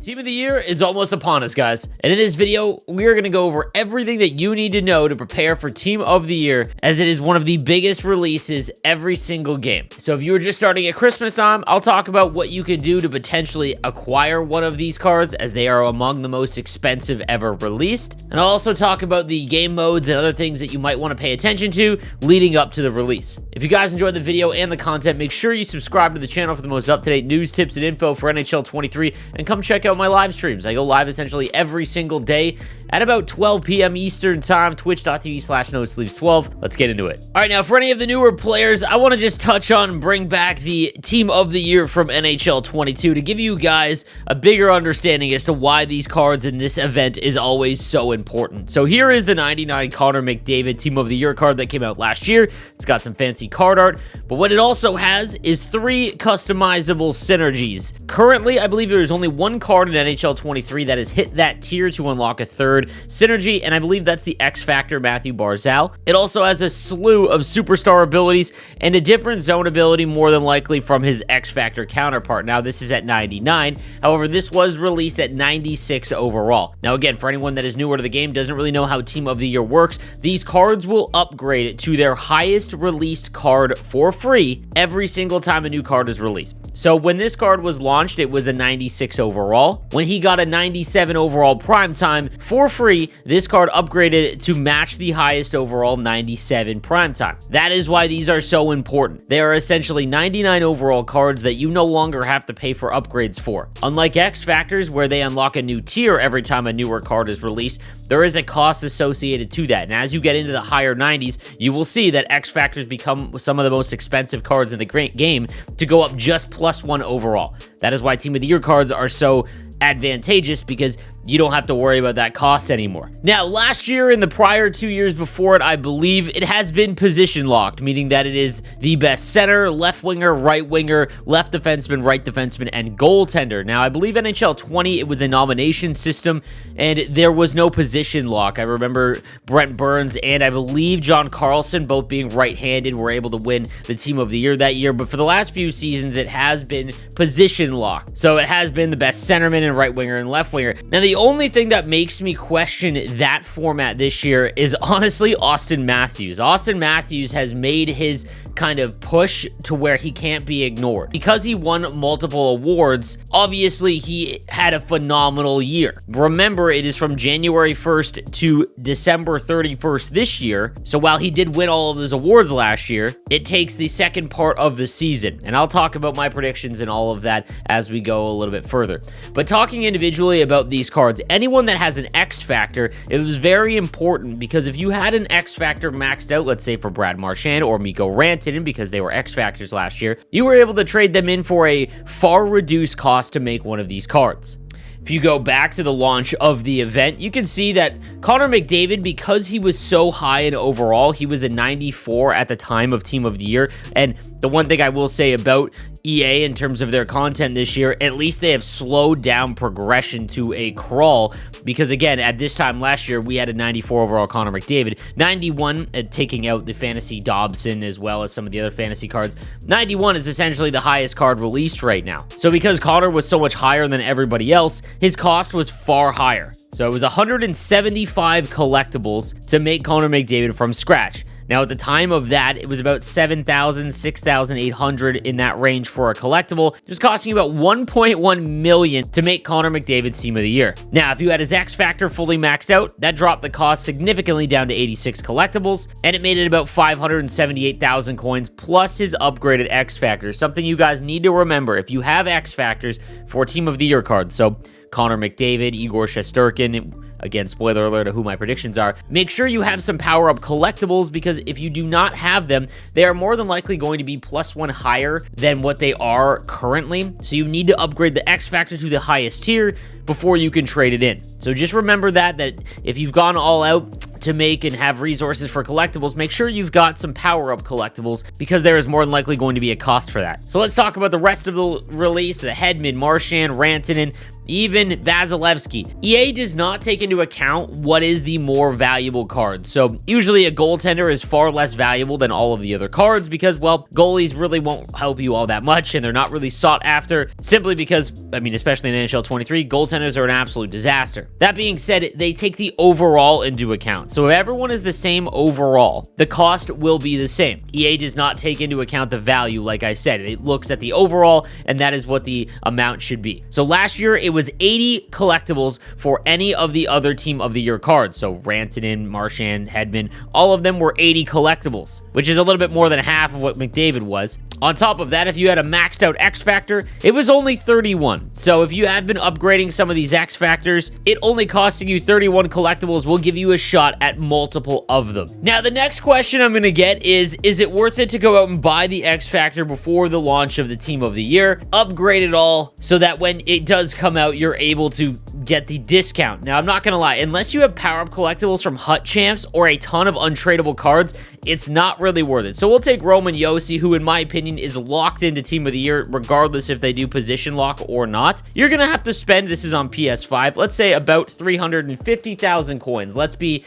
Team of the Year is almost upon us, guys. And in this video, we're going to go over everything that you need to know to prepare for Team of the Year, as it is one of the biggest releases every single game. So if you were just starting at Christmas time, I'll talk about what you could do to potentially acquire one of these cards, as they are among the most expensive ever released. And I'll also talk about the game modes and other things that you might want to pay attention to leading up to the release. If you guys enjoyed the video and the content, make sure you subscribe to the channel for the most up-to-date news, tips, and info for NHL 23, and come check out my live streams. I go live essentially every single day at about 12 p.m. Eastern time, twitch.tv/nosleeves12. Let's get into it. All right, now for any of the newer players, I want to just touch on and bring back the Team of the Year from NHL 22 to give you guys a bigger understanding as to why these cards in this event is always so important. So here is the 99 Connor McDavid Team of the Year card that came out last year. It's got some fancy card art, but what it also has is 3 customizable synergies. Currently, I believe there's only one card in NHL 23 that has hit that tier to unlock a third synergy, and I believe that's the X Factor Matthew Barzal. It also has a slew of superstar abilities and a different zone ability, more than likely from his X Factor counterpart. Now, this is at 99. However, this was released at 96 overall. Now, again, for anyone that is newer to the game, doesn't really know how Team of the Year works, these cards will upgrade to their highest released card for free every single time a new card is released. So when this card was launched, it was a 96 overall. When he got a 97 overall prime time for free, this card upgraded to match the highest overall 97 prime time. That is why these are so important. They are essentially 99 overall cards that you no longer have to pay for upgrades for. Unlike X Factors, where they unlock a new tier every time a newer card is released, there is a cost associated to that. And as you get into the higher 90s, you will see that X Factors become some of the most expensive cards in the game to go up just +1 overall. That is why Team of the Year cards are so advantageous, because you don't have to worry about that cost anymore. Now, last year and the prior 2 years before it, I believe it has been position locked, meaning that it is the best center, left winger, right winger, left defenseman, right defenseman, and goaltender. Now, I believe NHL 20, it was a nomination system, and there was no position lock. I remember Brent Burns and I believe John Carlson, both being right-handed, were able to win the Team of the Year that year, but for the last few seasons, it has been position locked. So it has been the best centerman and right winger and left winger. Now, the only thing that makes me question that format this year is honestly Austin Matthews. Austin Matthews has made his kind of push to where he can't be ignored. Because he won multiple awards, obviously he had a phenomenal year. Remember, it is from January 1st to December 31st this year, so while he did win all of those awards last year, it takes the second part of the season, and I'll talk about my predictions and all of that as we go a little bit further. But talking individually about these cards, anyone that has an X Factor, it was very important, because if you had an X Factor maxed out, let's say for Brad Marchand or Mikko Rantanen, because they were X Factors last year, you were able to trade them in for a far reduced cost to make one of these cards. If you go back to the launch of the event, you can see that Connor McDavid, because he was so high in overall, he was a 94 at the time of Team of the Year. And the one thing I will say about EA in terms of their content this year, at least they have slowed down progression to a crawl, because again, at this time last year, we had a 94 overall Connor McDavid, 91 taking out the fantasy Dobson as well as some of the other fantasy cards. 91 is essentially the highest card released right now. So because Connor was so much higher than everybody else, his cost was far higher. So it was 175 collectibles to make Connor McDavid from scratch. Now, at the time of that, it was about 7,000, 6,800 in that range for a collectible, just costing about 1.1 million to make Connor McDavid's Team of the Year. Now, if you had his X Factor fully maxed out, that dropped the cost significantly down to 86 collectibles, and it made it about 578,000 coins plus his upgraded X Factor. Something you guys need to remember if you have X Factors for Team of the Year cards. So Connor McDavid, Igor Shesterkin, again, spoiler alert of who my predictions are, make sure you have some power-up collectibles, because if you do not have them, they are more than likely going to be +1 higher than what they are currently. So you need to upgrade the X Factor to the highest tier before you can trade it in. So just remember that if you've gone all out to make and have resources for collectibles, make sure you've got some power-up collectibles, because there is more than likely going to be a cost for that. So let's talk about the rest of the release, the Hedman, Marchand, Rantanen. even Vasilevsky. EA does not take into account what is the more valuable card. So usually a goaltender is far less valuable than all of the other cards because, well, goalies really won't help you all that much and they're not really sought after simply because, I mean, especially in NHL 23, goaltenders are an absolute disaster. That being said, they take the overall into account. So if everyone is the same overall, the cost will be the same. EA does not take into account the value, like I said. It looks at the overall, and that is what the amount should be. So last year, it was 80 collectibles for any of the other Team of the Year cards. So Rantanen, Marchand, Hedman, all of them were 80 collectibles, which is a little bit more than half of what McDavid was. On top of that, if you had a maxed out X Factor, it was only 31. So if you have been upgrading some of these X Factors, it only costing you 31 collectibles will give you a shot at multiple of them. Now, the next question I'm going to get is it worth it to go out and buy the X Factor before the launch of the Team of the Year, upgrade it all so that when it does come out, you're able to get the discount? Now, I'm not going to lie, unless you have power-up collectibles from Hut Champs or a ton of untradeable cards, it's not really worth it. So we'll take Roman Josi, who in my opinion is locked into Team of the Year, regardless if they do position lock or not. You're going to have to spend, this is on PS5, let's say about 350,000 coins. Let's be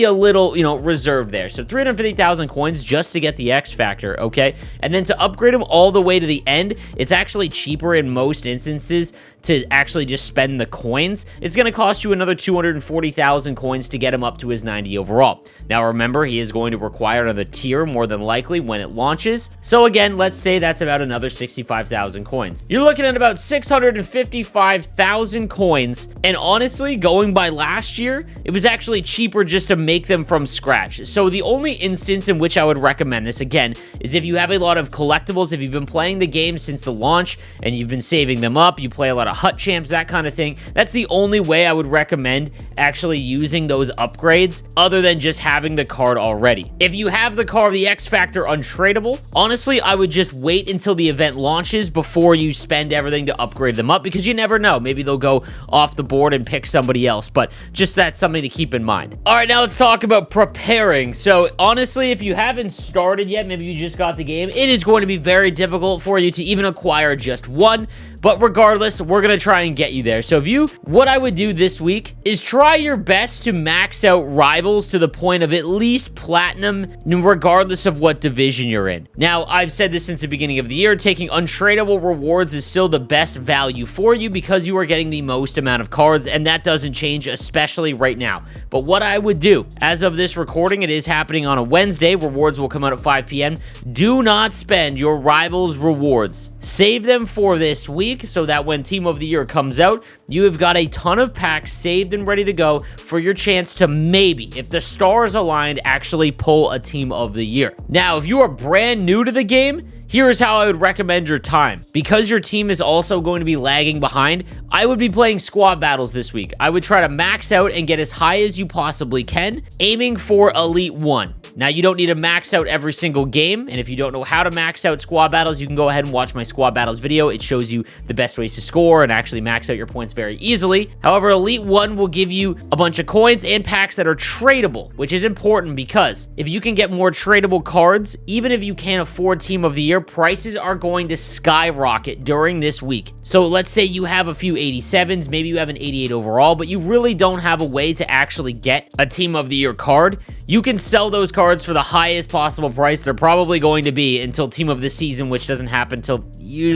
a little, reserved there. So 350,000 coins just to get the X Factor, okay? And then to upgrade them all the way to the end, it's actually cheaper in most instances to actually just spend the coins. It's going to cost you another 240,000 coins to get him up to his 90 overall. Now remember, he is going to require another tier more than likely when it launches. So again, let's say that's about another 65,000 coins. You're looking at about 655,000 coins. And honestly, going by last year, it was actually cheaper just to make them from scratch. So the only instance in which I would recommend this, again, is if you have a lot of collectibles, if you've been playing the game since the launch and you've been saving them up, you play a lot of Hut Champs, that kind of thing. That's the only way I would recommend actually using those upgrades other than just having the card already. If you have the card, the X Factor untradeable, honestly, I would just wait until the event launches before you spend everything to upgrade them up because you never know. Maybe they'll go off the board and pick somebody else, but just that's something to keep in mind. All right, now let's talk about preparing. So honestly, if you haven't started yet, maybe you just got the game, it is going to be very difficult for you to even acquire just one. But regardless, we're going to try and get you there. So what I would do this week is try your best to max out rivals to the point of at least platinum, regardless of what division you're in. Now, I've said this since the beginning of the year, taking untradeable rewards is still the best value for you because you are getting the most amount of cards, and that doesn't change, especially right now. But what I would do, as of this recording, it is happening on a Wednesday. Rewards will come out at 5 p.m. Do not spend your rivals' rewards. Save them for this week so that when Team of the Year comes out, you have got a ton of packs saved and ready to go for your chance to maybe, if the stars aligned, actually pull a Team of the Year. Now, if you are brand new to the game, here's how I would recommend your time. Because your team is also going to be lagging behind, I would be playing squad battles this week. I would try to max out and get as high as you possibly can, aiming for Elite 1. Now, you don't need to max out every single game, and if you don't know how to max out squad battles, you can go ahead and watch my squad battles video. It shows you the best ways to score and actually max out your points very easily. However, Elite 1 will give you a bunch of coins and packs that are tradable, which is important because if you can get more tradable cards, even if you can't afford Team of the Year, prices are going to skyrocket during this week. So let's say you have a few 87s, maybe you have an 88 overall, but you really don't have a way to actually get a Team of the Year card. You can sell those cards for the highest possible price they're probably going to be until Team of the Season, which doesn't happen until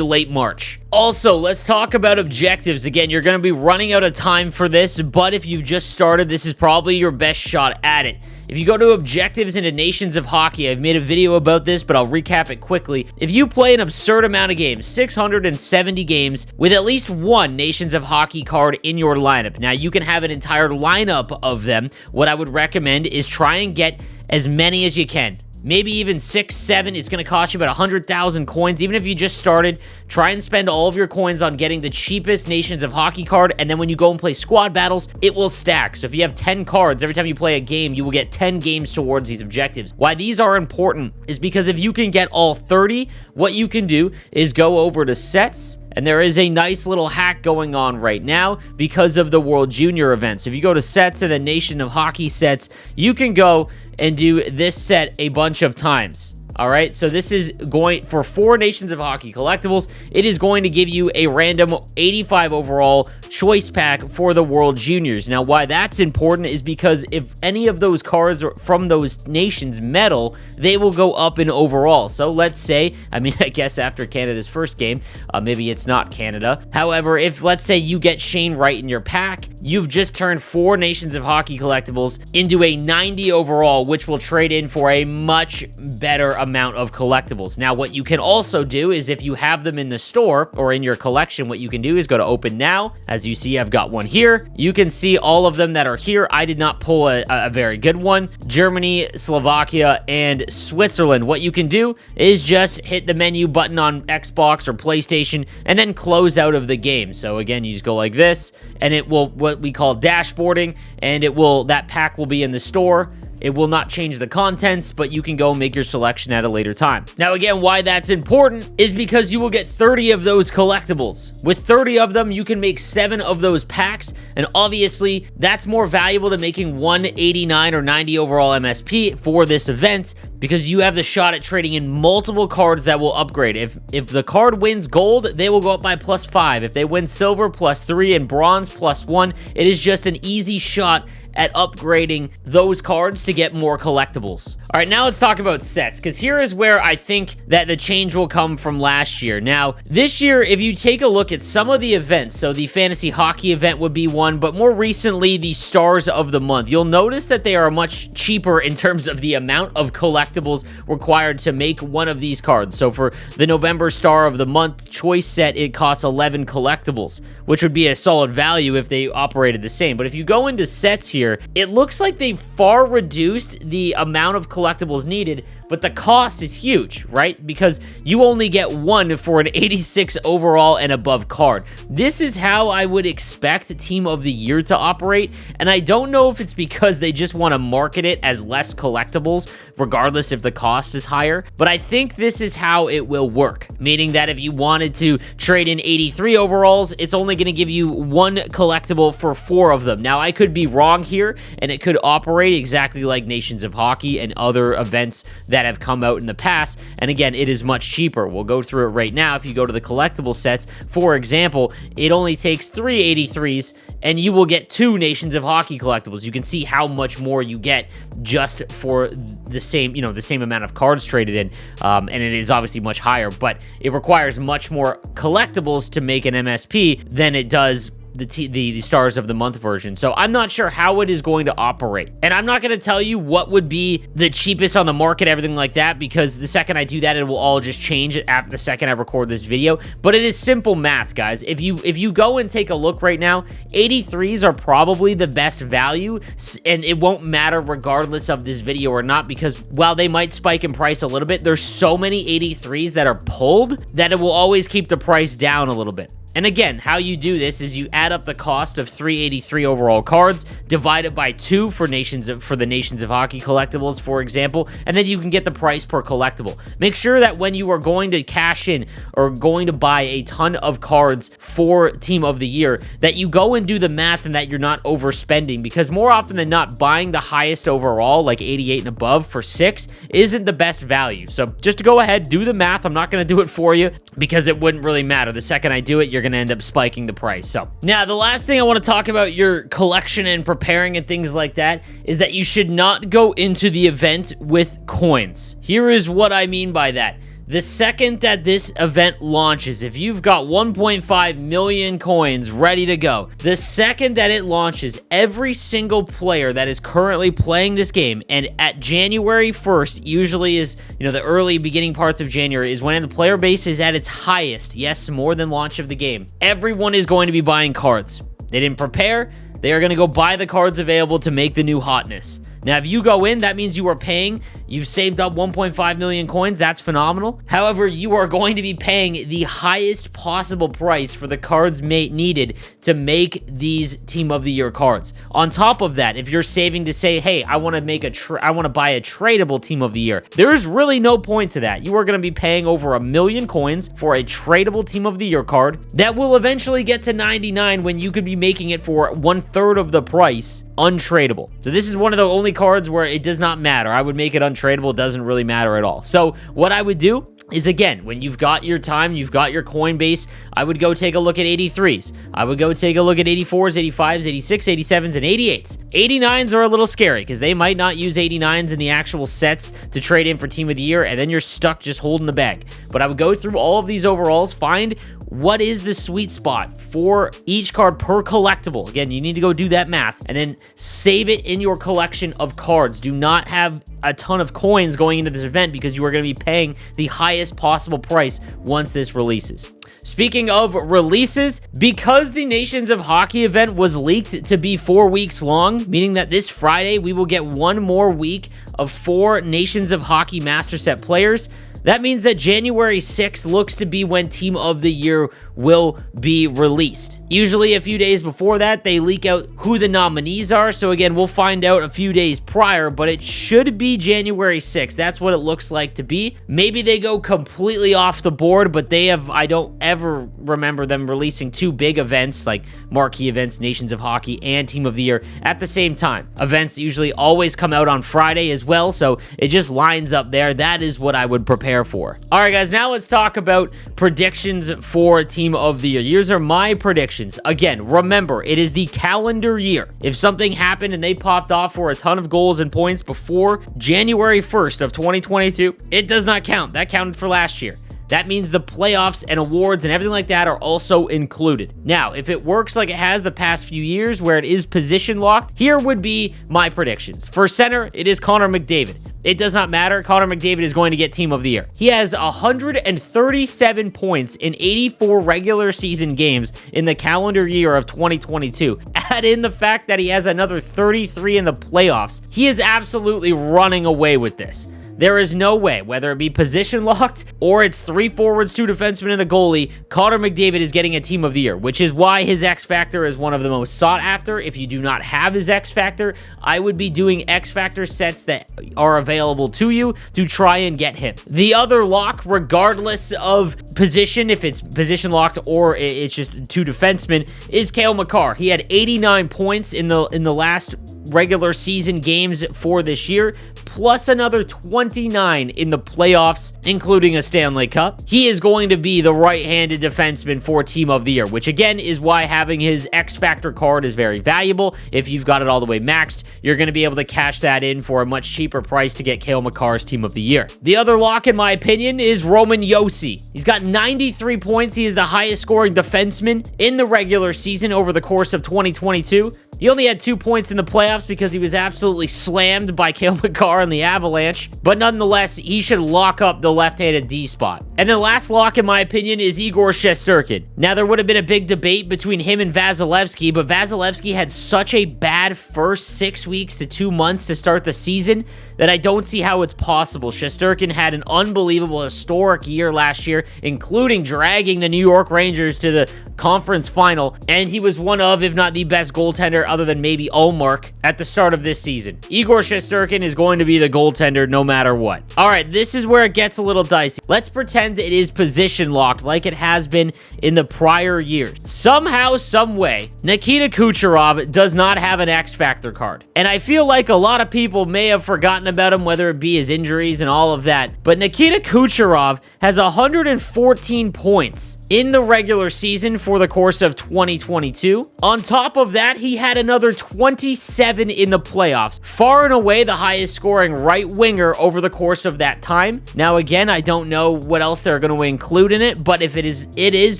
late March. Also, let's talk about objectives. Again, you're going to be running out of time for this, but if you've just started, this is probably your best shot at it. If you go to objectives into Nations of Hockey, I've made a video about this, but I'll recap it quickly. If you play an absurd amount of games, 670 games, with at least one Nations of Hockey card in your lineup, now you can have an entire lineup of them. What I would recommend is try and get as many as you can. Maybe even 6, 7. It's going to cost you about 100,000 coins. Even if you just started, try and spend all of your coins on getting the cheapest Nations of Hockey card, and then when you go and play squad battles, it will stack. So if you have 10 cards, every time you play a game, you will get 10 games towards these objectives. Why these are important is because if you can get all 30, what you can do is go over to sets, and there is a nice little hack going on right now because of the World Junior event. So if you go to sets and the Nation of Hockey sets, you can go and do this set a bunch of times. All right, so this is going for 4 Nations of Hockey collectibles. It is going to give you a random 85 overall choice pack for the World Juniors. Now, why that's important is because if any of those cards from those nations medal, they will go up in overall. So let's say, I guess after Canada's first game, maybe it's not Canada. However, if let's say you get Shane Wright in your pack, you've just turned 4 Nations of Hockey collectibles into a 90 overall, which will trade in for a much better amount of collectibles. Now, what you can also do is if you have them in the store or in your collection, what you can do is go to open now. As you see, I've got one here. You can see all of them that are here. I did not pull a very good one. Germany, Slovakia, and Switzerland. What you can do is just hit the menu button on Xbox or PlayStation and then close out of the game. So again, you just go like this and it will, what we call dashboarding, and that pack will be in the store. It will not change the contents, but you can go make your selection at a later time. Now, again, why that's important is because you will get 30 of those collectibles. With 30 of them, you can make 7 of those packs, and obviously, that's more valuable than making 189 or 90 overall MSP for this event, because you have the shot at trading in multiple cards that will upgrade. If the card wins gold, they will go up by +5. If they win silver, +3, and bronze, +1. It is just an easy shot at upgrading those cards to get more collectibles. All right, now let's talk about sets, because here is where I think that the change will come from last year. Now, this year, if you take a look at some of the events, so the Fantasy Hockey event would be one, but more recently, the Stars of the Month, you'll notice that they are much cheaper in terms of the amount of collectibles required to make one of these cards. So for the November Star of the Month choice set, it costs 11 collectibles, which would be a solid value if they operated the same. But if you go into sets here, it looks like they far reduced the amount of collectibles needed, but the cost is huge, right? Because you only get one for an 86 overall and above card. This is how I would expect Team of the Year to operate, and I don't know if it's because they just want to market it as less collectibles, regardless if the cost is higher, but I think this is how it will work, meaning that if you wanted to trade in 83 overalls, it's only going to give you 1 collectible for 4 of them. Now, I could be wrong here, and it could operate exactly like Nations of Hockey and other events that have come out in the past, and again, it is much cheaper. We'll go through it right now. If you go to the collectible sets, for example, it only takes 3 83s, and you will get 2 Nations of Hockey collectibles. You can see how much more you get just for the same, the same amount of cards traded in, and it is obviously much higher, but it requires much more collectibles to make an MSP than it does the Stars of the Month version. So I'm not sure how it is going to operate. And I'm not going to tell you what would be the cheapest on the market, everything like that, because the second I do that, it will all just change after the second I record this video. But it is simple math, guys. If you go and take a look right now, 83s are probably the best value, and it won't matter regardless of this video or not, because while they might spike in price a little bit, there's so many 83s that are pulled that it will always keep the price down a little bit. And again, how you do this is you add up the cost of 383 overall cards, divide it by 2 for the Nations of Hockey collectibles, for example, and then you can get the price per collectible. Make sure that when you are going to cash in or going to buy a ton of cards for Team of the Year, that you go and do the math and that you're not overspending, because more often than not, buying the highest overall, like 88 and above for 6, isn't the best value. So just to go ahead, do the math. I'm not going to do it for you because it wouldn't really matter. The second I do it, you're going to end up spiking the price. So now the last thing I want to talk about your collection and preparing and things like that is that you should not go into the event with coins. Here is what I mean by that. The second that this event launches, if you've got 1.5 million coins ready to go, the second that it launches, every single player that is currently playing this game, and at January 1st, usually is, the early beginning parts of January, is when the player base is at its highest. Yes, more than launch of the game. Everyone is going to be buying cards. They didn't prepare. They are going to go buy the cards available to make the new hotness. Now, if you go in, that means you are paying. You've saved up 1.5 million coins. That's phenomenal. However, you are going to be paying the highest possible price for the cards needed to make these Team of the Year cards. On top of that, if you're saving to say, hey, I want to buy a tradable Team of the Year, there is really no point to that. You are going to be paying over 1 million coins for a tradable Team of the Year card that will eventually get to 99 when you could be making it for 1/3 of the price untradable. So this is one of the only cards where it does not matter. I would make it untradable. It doesn't really matter at all. So what I would do is, again, when you've got your time, you've got your coin base, I would go take a look at 83s. I would go take a look at 84s, 85s, 86, 87s, and 88s. 89s are a little scary because they might not use 89s in the actual sets to trade in for Team of the Year, and then you're stuck just holding the bag. But I would go through all of these overalls, find what is the sweet spot for each card per collectible. Again, you need to go do that math, and then save it in your collection of cards. Do not have a ton of coins going into this event because you are going to be paying the highest possible price once this releases. Speaking of releases, because the Nations of Hockey event was leaked to be 4 weeks long, meaning that this Friday we will get one more week of 4 Nations of Hockey Master Set players. That means that January 6th looks to be when Team of the Year will be released. Usually a few days before that, they leak out who the nominees are. So again, we'll find out a few days prior, but it should be January 6th. That's what it looks like to be. Maybe they go completely off the board, but I don't ever remember them releasing 2 big events like marquee events, Nations of Hockey, and Team of the Year at the same time. Events usually always come out on Friday as well, so it just lines up there. That is what I would prepare for. All right, guys, now let's talk about predictions for Team of the Year. Here's are my predictions. Again, remember, it is the calendar year. If something happened and they popped off for a ton of goals and points before January 1st of 2022, it does not count. That counted for last year. That means the playoffs and awards and everything like that are also included. Now, if it works like it has the past few years where it is position locked, here would be my predictions. For center, it is Connor McDavid. It does not matter. Connor McDavid is going to get Team of the Year. He has 137 points in 84 regular season games in the calendar year of 2022. Add in the fact that he has another 33 in the playoffs. He is absolutely running away with this. There is no way, whether it be position locked or it's 3 forwards, 2 defensemen, and a goalie, Connor McDavid is getting a Team of the Year, which is why his X Factor is one of the most sought after. If you do not have his X Factor, I would be doing X Factor sets that are available to you to try and get him. The other lock, regardless of position, if it's position locked or it's just 2 defensemen, is Cale Makar. He had 89 points in the last regular season games for this year, plus another 29 in the playoffs, including a Stanley Cup. He is going to be the right-handed defenseman for Team of the Year, which again is why having his X Factor card is very valuable. If you've got it all the way maxed, you're going to be able to cash that in for a much cheaper price to get Cale Makar's Team of the Year. The other lock, in my opinion, is Roman Josi. He's got 93 points. He is the highest scoring defenseman in the regular season over the course of 2022. He only had 2 points in the playoffs because he was absolutely slammed by Cale Makar and the Avalanche, but nonetheless, he should lock up the left-handed D spot. And the last lock, in my opinion, is Igor Shesterkin. Now, there would have been a big debate between him and Vasilevsky, but Vasilevsky had such a bad first 6 weeks to 2 months to start the season that I don't see how it's possible. Shesterkin had an unbelievable, historic year last year, including dragging the New York Rangers to the conference final, and he was one of, if not the best goaltender other than maybe Ullmark at the start of this season. Igor Shesterkin is going to be the goaltender no matter what. All right, this is where it gets a little dicey. Let's pretend it is position locked like it has been in the prior years. Somehow, some way, Nikita Kucherov does not have an X Factor card. And I feel like a lot of people may have forgotten about him, whether it be his injuries and all of that. But Nikita Kucherov has 114 points in the regular season for the course of 2022. On top of that, he had another 27 in the playoffs. Far and away the highest scoring right winger over the course of that time. Now, again, I don't know what else they're going to include in it, but if it is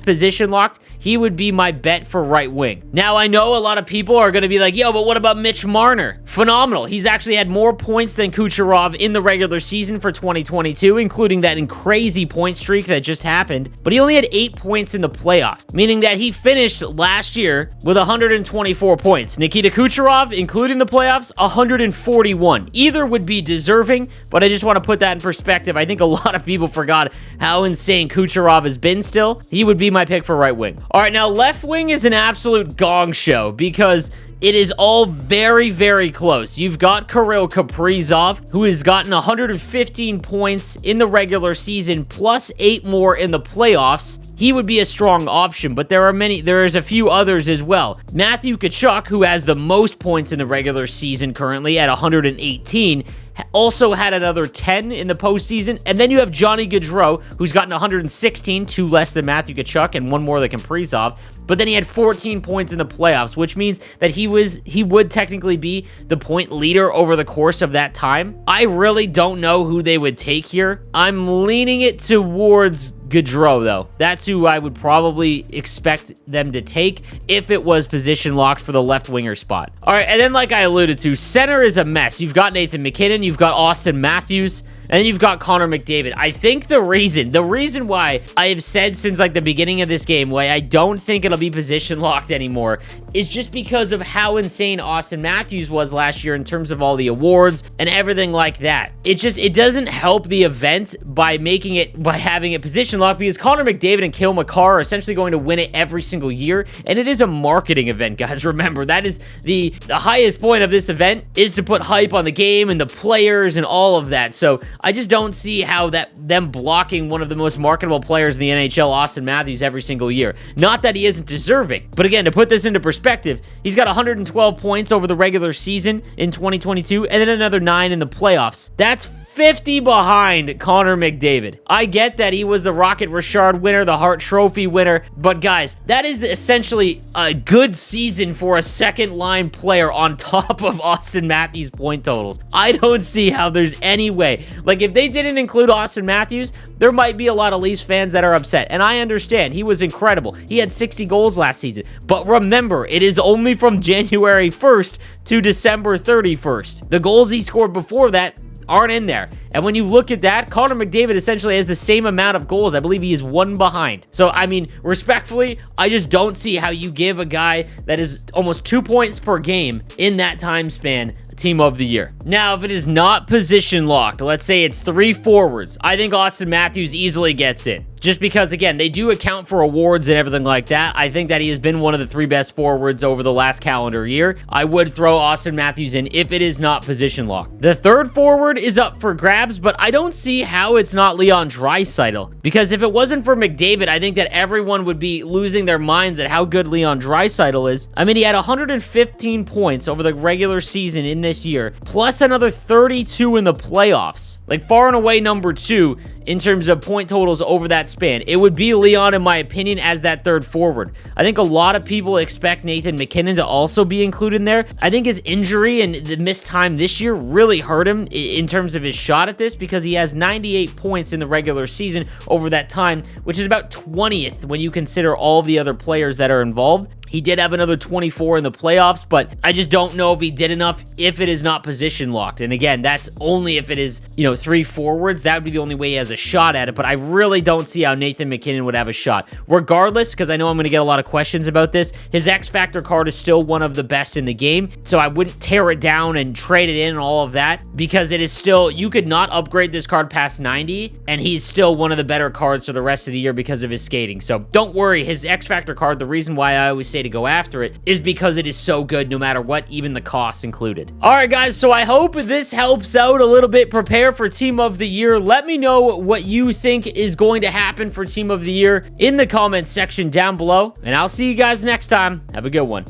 position locked, he would be my bet for right wing. Now, I know a lot of people are going to be like, yo, but what about Mitch Marner? Phenomenal. He's actually had more points than Kucherov in the regular season for 2022, including that crazy point streak that just happened, but he only had 8 points in the playoffs, meaning that he finished last year with 124 points. Nikita Kucherov, including the playoffs, 141. Either would be deserving, but I just want to put that in perspective. I think a lot of people forgot how insane Kucherov has been still. He would be my pick for right wing. All right, now left wing is an absolute gong show because it is all very, very close. You've got Kirill Kaprizov, who has gotten 115 points in the regular season, plus 8 more in the playoffs. He would be a strong option, but there's a few others as well. Matthew Tkachuk, who has the most points in the regular season currently at 118, also had another 10 in the postseason. And then you have Johnny Gaudreau, who's gotten 116, 2 less than Matthew Tkachuk and 1 more than Kaprizov. But then he had 14 points in the playoffs, which means that he would technically be the point leader over the course of that time. I really don't know who they would take here. I'm leaning it towards Gaudreau, though. That's who I would probably expect them to take if it was position locked for the left winger spot. All right, and then like I alluded to, center is a mess. You've got Nathan MacKinnon, you've got Austin Matthews, and then you've got Connor McDavid. I think the reason why I have said since like the beginning of this game why I don't think it'll be position locked anymore is just because of how insane Austin Matthews was last year in terms of all the awards and everything like that. It doesn't help the event by having it position locked, because Connor McDavid and Cale Makar are essentially going to win it every single year, and it is a marketing event, guys. Remember, that is the highest point of this event, is to put hype on the game and the players and all of that. So I just don't see how them blocking one of the most marketable players in the NHL, Austin Matthews, every single year. Not that he isn't deserving, but again, to put this into perspective, he's got 112 points over the regular season in 2022, and then another 9 in the playoffs. That's 50 behind Connor McDavid. I get that he was the Rocket Richard winner, the Hart Trophy winner, but guys, that is essentially a good season for a second-line player on top of Austin Matthews' point totals. I don't see how there's any way. Like, if they didn't include Austin Matthews, there might be a lot of Leafs fans that are upset, and I understand. He was incredible. He had 60 goals last season, but remember, it is only from January 1st to December 31st. The goals he scored before that aren't in there. And when you look at that, Connor McDavid essentially has the same amount of goals. I believe he is 1 behind. So, I mean, respectfully, I just don't see how you give a guy that is almost 2 points per game in that time span Team of the Year. Now, if it is not position locked, let's say it's 3 forwards, I think Austin Matthews easily gets in. Just because, again, they do account for awards and everything like that. I think that he has been one of the 3 best forwards over the last calendar year. I would throw Austin Matthews in if it is not position locked. The 3rd forward is up for grabs, but I don't see how it's not Leon Draisaitl. Because if it wasn't for McDavid, I think that everyone would be losing their minds at how good Leon Draisaitl is. I mean, he had 115 points over the regular season in this year, plus another 32 in the playoffs. Like, far and away number 2 in terms of point totals over that span. It would be Leon, in my opinion, as that 3rd forward. I think a lot of people expect Nathan MacKinnon to also be included in there. I think his injury and the missed time this year really hurt him in terms of his shot at this, because he has 98 points in the regular season over that time, which is about 20th when you consider all the other players that are involved. He did have another 24 in the playoffs, but I just don't know if he did enough if it is not position locked. And again, that's only if it is, 3 forwards. That would be the only way he has a shot at it, but I really don't see how Nathan MacKinnon would have a shot. Regardless, because I know I'm going to get a lot of questions about this, his X Factor card is still one of the best in the game, so I wouldn't tear it down and trade it in and all of that, because it is still, you could not upgrade this card past 90, and he's still one of the better cards for the rest of the year because of his skating. So don't worry, his X Factor card, the reason why I always say to go after it is because it is so good no matter what, even the costs included. All right, guys, so I hope this helps out a little bit. Prepare for Team of the Year. Let me know what you think is going to happen for Team of the Year in the comments section down below, and I'll see you guys next time. Have a good one.